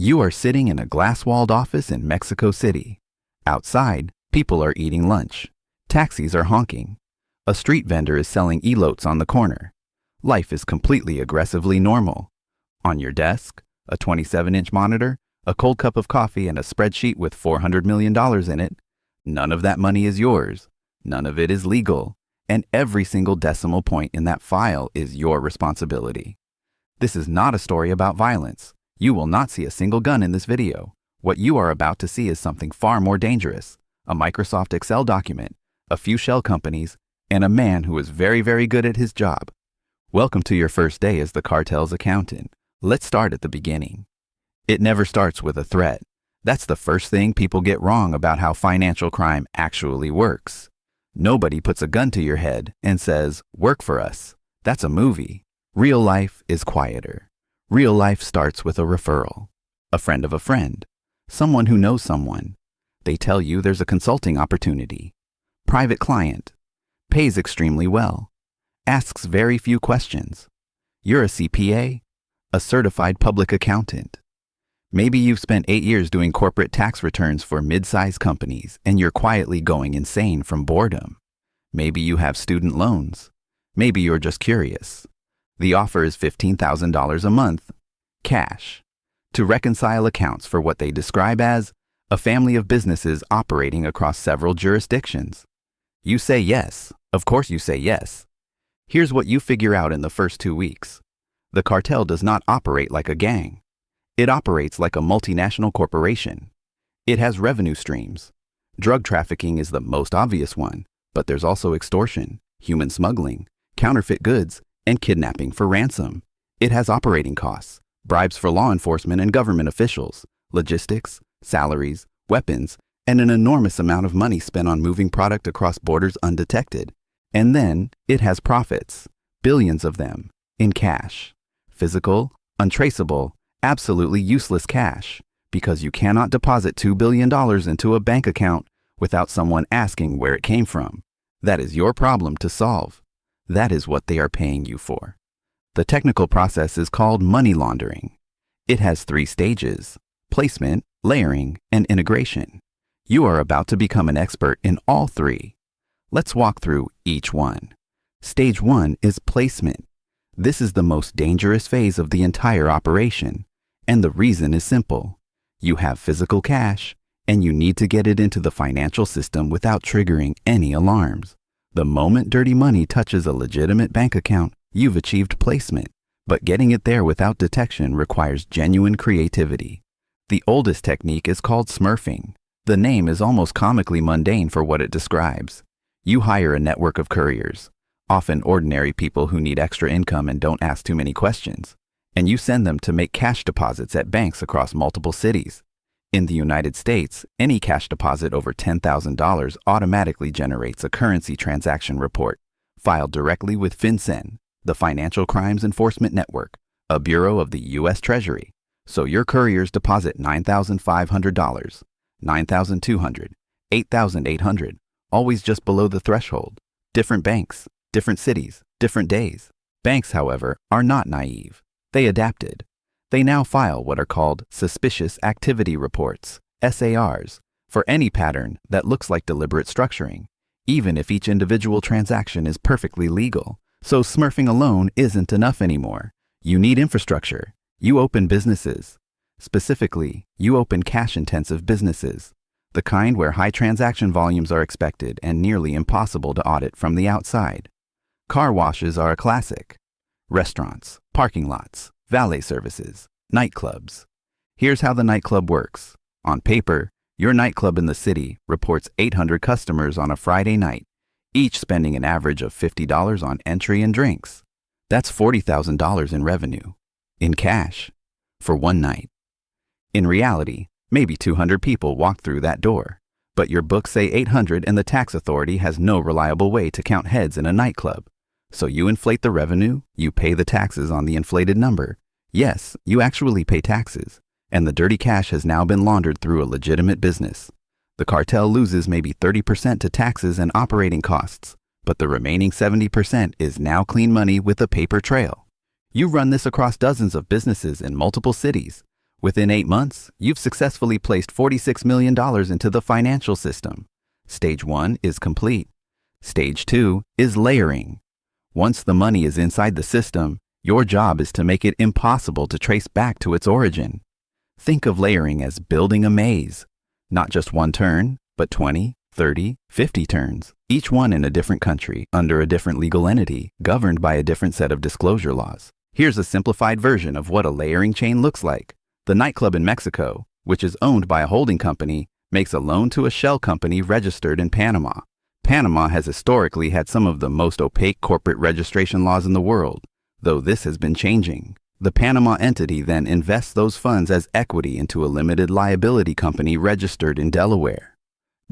You are sitting in a glass-walled office in Mexico City. Outside, people are eating lunch. Taxis are honking. A street vendor is selling elotes on the corner. Life is completely aggressively normal. On your desk, a 27-inch monitor, a cold cup of coffee, and a spreadsheet with $400 million in it. None of that money is yours. None of it is legal. And every single decimal point in that file is your responsibility. This is not a story about violence. You will not see a single gun in this video. What you are about to see is something far more dangerous. A Microsoft Excel document, a few shell companies, and a man who is very, very good at his job. Welcome to your first day as the cartel's accountant. Let's start at the beginning. It never starts with a threat. That's the first thing people get wrong about how financial crime actually works. Nobody puts a gun to your head and says, "Work for us." That's a movie. Real life is quieter. Real life starts with a referral. A friend of a friend. Someone who knows someone. They tell you there's a consulting opportunity. Private client. Pays extremely well. Asks very few questions. You're a CPA, a certified public accountant. Maybe you've spent 8 years doing corporate tax returns for mid-sized companies and you're quietly going insane from boredom. Maybe you have student loans. Maybe you're just curious. The offer is $15,000 a month, cash, to reconcile accounts for what they describe as a family of businesses operating across several jurisdictions. You say yes. Of course you say yes. Here's what you figure out in the first 2 weeks. The cartel does not operate like a gang. It operates like a multinational corporation. It has revenue streams. Drug trafficking is the most obvious one, but there's also extortion, human smuggling, counterfeit goods, and kidnapping for ransom. It has operating costs, bribes for law enforcement and government officials, logistics, salaries, weapons, and an enormous amount of money spent on moving product across borders undetected. And then it has profits, billions of them, in cash. Physical, untraceable, absolutely useless cash, because you cannot deposit $2 billion into a bank account without someone asking where it came from. That is your problem to solve. That is what they are paying you for. The technical process is called money laundering. It has 3 stages: placement, layering, and integration. You are about to become an expert in all 3. Let's walk through each one. Stage 1 is placement. This is the most dangerous phase of the entire operation, and the reason is simple. You have physical cash, and you need to get it into the financial system without triggering any alarms. The moment dirty money touches a legitimate bank account, you've achieved placement, but getting it there without detection requires genuine creativity. The oldest technique is called smurfing. The name is almost comically mundane for what it describes. You hire a network of couriers, often ordinary people who need extra income and don't ask too many questions, and you send them to make cash deposits at banks across multiple cities. In the United States, any cash deposit over $10,000 automatically generates a currency transaction report, filed directly with FinCEN, the Financial Crimes Enforcement Network, a bureau of the U.S. Treasury. So your couriers deposit $9,500, $9,200, $8,800, always just below the threshold. Different banks, different cities, different days. Banks, however, are not naive. They adapted. They now file what are called Suspicious Activity Reports, SARs, for any pattern that looks like deliberate structuring, even if each individual transaction is perfectly legal. So smurfing alone isn't enough anymore. You need infrastructure. You open businesses. Specifically, you open cash-intensive businesses, the kind where high transaction volumes are expected and nearly impossible to audit from the outside. Car washes are a classic. Restaurants, parking lots, valet services, nightclubs. Here's how the nightclub works. On paper, your nightclub in the city reports 800 customers on a Friday night, each spending an average of $50 on entry and drinks. That's $40,000 in revenue, in cash, for one night. In reality, maybe 200 people walk through that door, but your books say 800 and the tax authority has no reliable way to count heads in a nightclub. So you inflate the revenue, you pay the taxes on the inflated number. Yes, you actually pay taxes, and the dirty cash has now been laundered through a legitimate business. The cartel loses maybe 30% to taxes and operating costs, but the remaining 70% is now clean money with a paper trail. You run this across dozens of businesses in multiple cities. Within 8 months, you've successfully placed $46 million into the financial system. Stage 1 is complete. Stage 2 is layering. Once the money is inside the system, your job is to make it impossible to trace back to its origin. Think of layering as building a maze. Not just one turn, but 20, 30, 50 turns, each one in a different country, under a different legal entity, governed by a different set of disclosure laws. Here's a simplified version of what a layering chain looks like. The nightclub in Mexico, which is owned by a holding company, makes a loan to a shell company registered in Panama. Panama has historically had some of the most opaque corporate registration laws in the world, though this has been changing. The Panama entity then invests those funds as equity into a limited liability company registered in Delaware.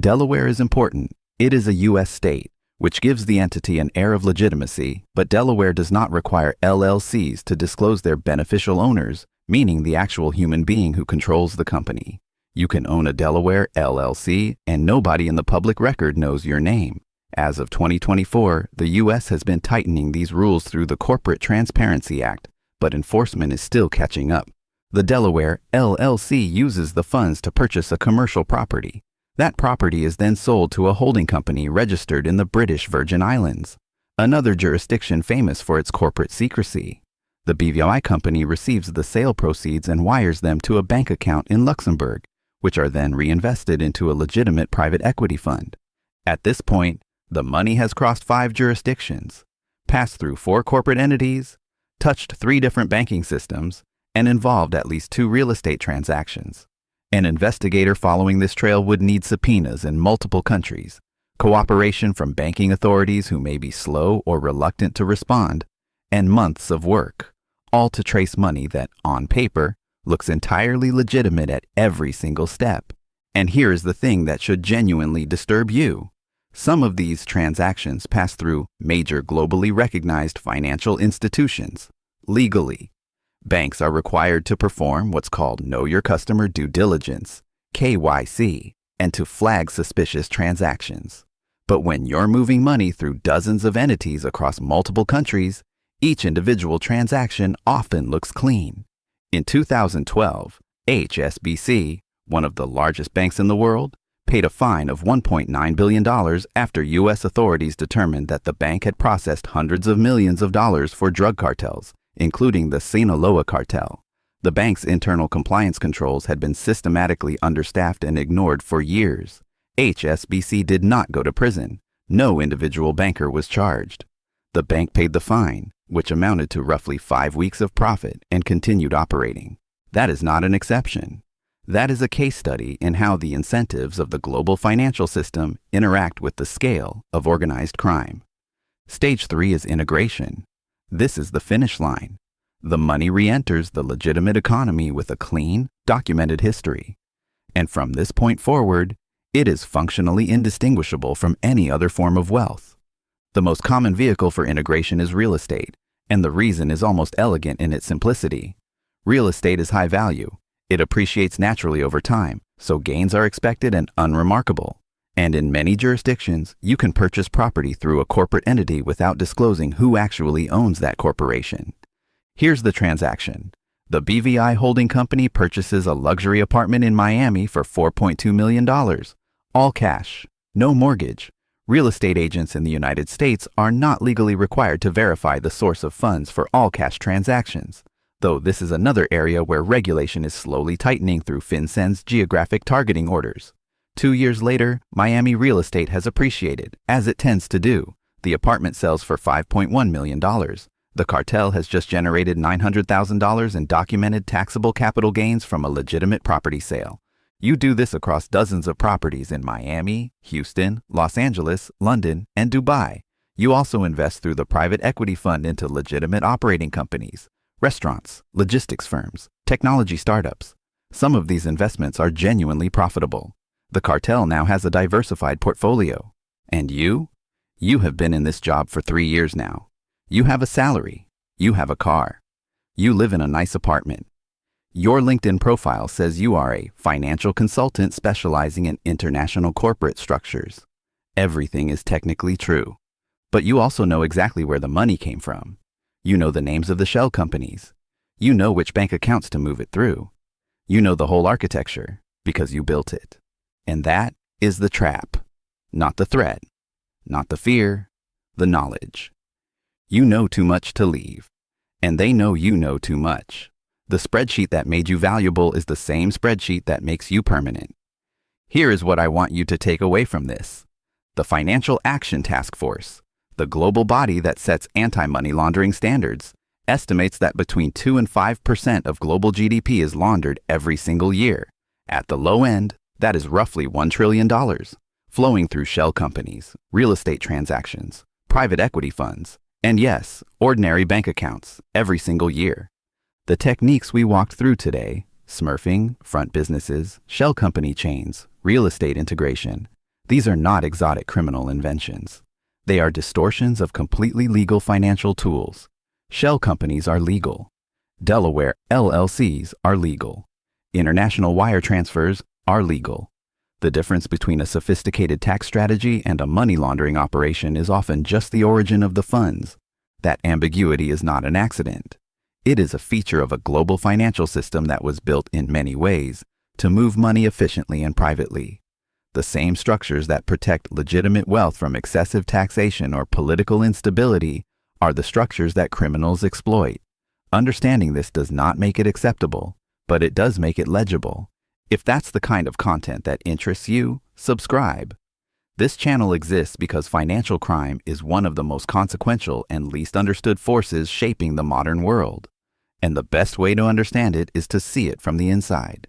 Delaware is important. It is a U.S. state, which gives the entity an air of legitimacy, but Delaware does not require LLCs to disclose their beneficial owners, meaning the actual human being who controls the company. You can own a Delaware LLC, and nobody in the public record knows your name. As of 2024, the U.S. has been tightening these rules through the Corporate Transparency Act, but enforcement is still catching up. The Delaware LLC uses the funds to purchase a commercial property. That property is then sold to a holding company registered in the British Virgin Islands, another jurisdiction famous for its corporate secrecy. The BVI company receives the sale proceeds and wires them to a bank account in Luxembourg, which are then reinvested into a legitimate private equity fund. At this point, the money has crossed 5 jurisdictions, passed through 4 corporate entities, touched 3 different banking systems, and involved at least 2 real estate transactions. An investigator following this trail would need subpoenas in multiple countries, cooperation from banking authorities who may be slow or reluctant to respond, and months of work, all to trace money that, on paper, looks entirely legitimate at every single step. And here is the thing that should genuinely disturb you. Some of these transactions pass through major globally recognized financial institutions, legally. Banks are required to perform what's called Know Your Customer Due Diligence, KYC, and to flag suspicious transactions. But when you're moving money through dozens of entities across multiple countries, each individual transaction often looks clean. In 2012, HSBC, one of the largest banks in the world, paid a fine of $1.9 billion after U.S. authorities determined that the bank had processed hundreds of millions of dollars for drug cartels, including the Sinaloa cartel. The bank's internal compliance controls had been systematically understaffed and ignored for years. HSBC did not go to prison. No individual banker was charged. The bank paid the fine, which amounted to roughly 5 weeks of profit, and continued operating. That is not an exception. That is a case study in how the incentives of the global financial system interact with the scale of organized crime. Stage 3 is integration. This is the finish line. The money re-enters the legitimate economy with a clean, documented history. And from this point forward, it is functionally indistinguishable from any other form of wealth. The most common vehicle for integration is real estate, and the reason is almost elegant in its simplicity. Real estate is high value. It appreciates naturally over time, so gains are expected and unremarkable. And in many jurisdictions, you can purchase property through a corporate entity without disclosing who actually owns that corporation. Here's the transaction. The BVI holding company purchases a luxury apartment in Miami for $4.2 million. All cash, no mortgage. Real estate agents in the United States are not legally required to verify the source of funds for all cash transactions, though this is another area where regulation is slowly tightening through FinCEN's geographic targeting orders. 2 years later, Miami real estate has appreciated, as it tends to do. The apartment sells for $5.1 million. The cartel has just generated $900,000 in documented taxable capital gains from a legitimate property sale. You do this across dozens of properties in Miami, Houston, Los Angeles, London, and Dubai. You also invest through the private equity fund into legitimate operating companies, restaurants, logistics firms, technology startups. Some of these investments are genuinely profitable. The cartel now has a diversified portfolio. And you? You have been in this job for 3 years now. You have a salary. You have a car. You live in a nice apartment. Your LinkedIn profile says you are a financial consultant specializing in international corporate structures. Everything is technically true. But you also know exactly where the money came from. You know the names of the shell companies. You know which bank accounts to move it through. You know the whole architecture because you built it. And that is the trap, not the threat, not the fear, the knowledge. You know too much to leave, and they know you know too much. The spreadsheet that made you valuable is the same spreadsheet that makes you permanent. Here is what I want you to take away from this. The Financial Action Task Force, the global body that sets anti-money laundering standards, estimates that between 2 and 5% of global GDP is laundered every single year. At the low end, that is roughly $1 trillion, flowing through shell companies, real estate transactions, private equity funds, and yes, ordinary bank accounts every single year. The techniques we walked through today, smurfing, front businesses, shell company chains, real estate integration, these are not exotic criminal inventions. They are distortions of completely legal financial tools. Shell companies are legal. Delaware LLCs are legal. International wire transfers are legal. The difference between a sophisticated tax strategy and a money laundering operation is often just the origin of the funds. That ambiguity is not an accident. It is a feature of a global financial system that was built in many ways to move money efficiently and privately. The same structures that protect legitimate wealth from excessive taxation or political instability are the structures that criminals exploit. Understanding this does not make it acceptable, but it does make it legible. If that's the kind of content that interests you, subscribe. This channel exists because financial crime is one of the most consequential and least understood forces shaping the modern world. And the best way to understand it is to see it from the inside.